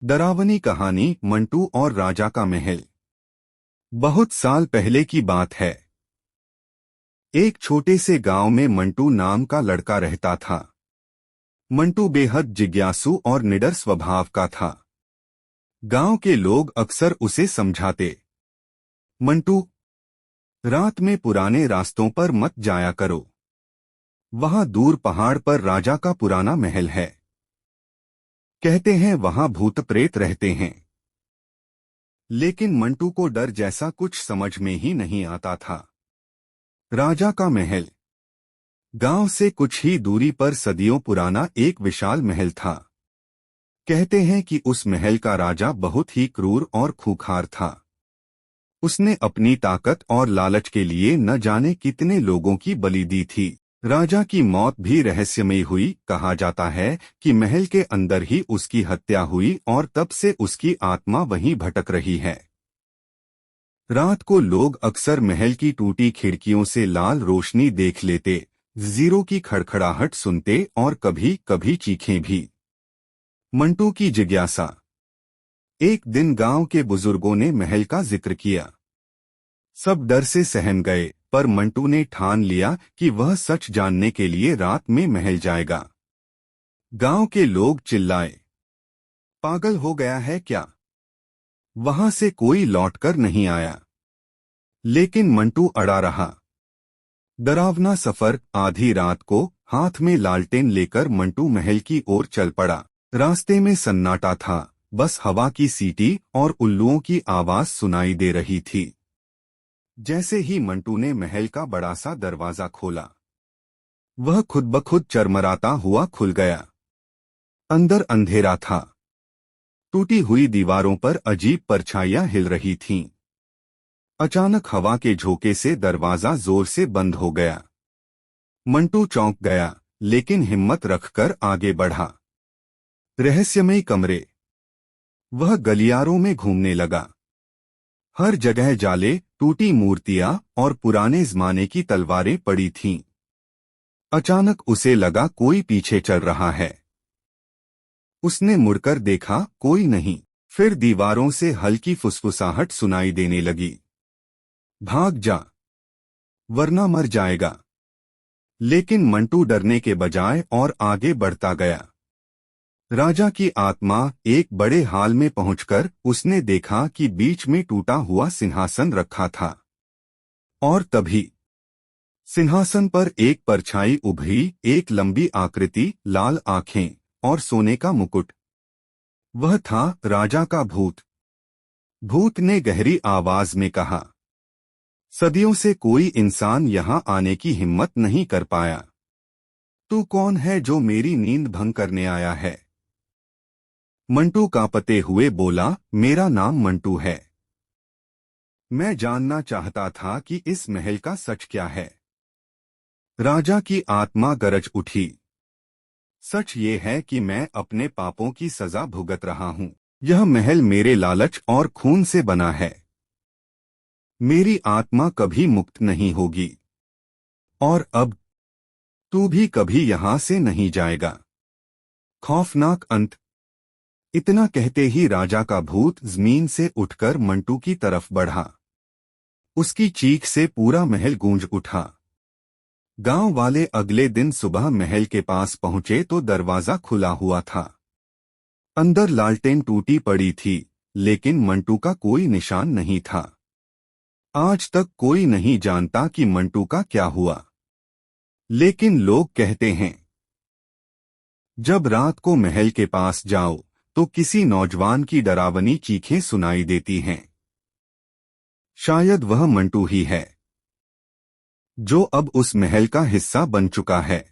डरावनी कहानी मंटू और राजा का महल। बहुत साल पहले की बात है। एक छोटे से गांव में मंटू नाम का लड़का रहता था। मंटू बेहद जिज्ञासु और निडर स्वभाव का था। गांव के लोग अक्सर उसे समझाते, मंटू, रात में पुराने रास्तों पर मत जाया करो। वहां दूर पहाड़ पर राजा का पुराना महल है। कहते हैं वहां भूत प्रेत रहते हैं। लेकिन मंटू को डर जैसा कुछ समझ में ही नहीं आता था। राजा का महल। गांव से कुछ ही दूरी पर सदियों पुराना एक विशाल महल था। कहते हैं कि उस महल का राजा बहुत ही क्रूर और खूंखार था। उसने अपनी ताकत और लालच के लिए न जाने कितने लोगों की बलि दी थी। राजा की मौत भी रहस्यमयी हुई। कहा जाता है कि महल के अंदर ही उसकी हत्या हुई और तब से उसकी आत्मा वहीं भटक रही है। रात को लोग अक्सर महल की टूटी खिड़कियों से लाल रोशनी देख लेते, जीरो की खड़खड़ाहट सुनते और कभी कभी चीखें भी। मंटू की जिज्ञासा। एक दिन गांव के बुजुर्गों ने महल का जिक्र किया। सब डर से सहम गए, पर मंटू ने ठान लिया कि वह सच जानने के लिए रात में महल जाएगा। गांव के लोग चिल्लाए, पागल हो गया है क्या? वहां से कोई लौटकर नहीं आया। लेकिन मंटू अड़ा रहा। डरावना सफर। आधी रात को हाथ में लालटेन लेकर मंटू महल की ओर चल पड़ा। रास्ते में सन्नाटा था, बस हवा की सीटी और उल्लुओं की आवाज सुनाई दे रही थी। जैसे ही मंटू ने महल का बड़ा सा दरवाजा खोला, वह खुद ब खुद चरमराता हुआ खुल गया। अंदर अंधेरा था। टूटी हुई दीवारों पर अजीब परछाइयां हिल रही थीं। अचानक हवा के झोंके से दरवाजा जोर से बंद हो गया। मंटू चौंक गया, लेकिन हिम्मत रखकर आगे बढ़ा। रहस्यमयी कमरे। वह गलियारों में घूमने लगा। हर जगह जाले, टूटी मूर्तियां और पुराने जमाने की तलवारें पड़ी थीं। अचानक उसे लगा कोई पीछे चल रहा है। उसने मुड़कर देखा, कोई नहीं। फिर दीवारों से हल्की फुसफुसाहट सुनाई देने लगी, भाग जा, वरना मर जाएगा। लेकिन मंटू डरने के बजाय और आगे बढ़ता गया। राजा की आत्मा। एक बड़े हाल में पहुंचकर उसने देखा कि बीच में टूटा हुआ सिंहासन रखा था। और तभी सिंहासन पर एक परछाई उभरी, एक लंबी आकृति, लाल आंखें और सोने का मुकुट। वह था राजा का भूत। भूत ने गहरी आवाज में कहा, सदियों से कोई इंसान यहां आने की हिम्मत नहीं कर पाया। तू कौन है जो मेरी नींद भंग करने आया है? मंटू कांपते हुए बोला, मेरा नाम मंटू है। मैं जानना चाहता था कि इस महल का सच क्या है। राजा की आत्मा गरज उठी, सच ये है कि मैं अपने पापों की सजा भुगत रहा हूँ। यह महल मेरे लालच और खून से बना है। मेरी आत्मा कभी मुक्त नहीं होगी। और अब तू भी कभी यहां से नहीं जाएगा। खौफनाक अंत। इतना कहते ही राजा का भूत जमीन से उठकर मंटू की तरफ बढ़ा। उसकी चीख से पूरा महल गूंज उठा। गांव वाले अगले दिन सुबह महल के पास पहुंचे तो दरवाजा खुला हुआ था। अंदर लालटेन टूटी पड़ी थी, लेकिन मंटू का कोई निशान नहीं था। आज तक कोई नहीं जानता कि मंटू का क्या हुआ। लेकिन लोग कहते हैं, जब रात को महल के पास जाओ तो किसी नौजवान की डरावनी चीखें सुनाई देती हैं। शायद वह मंटू ही है, जो अब उस महल का हिस्सा बन चुका है।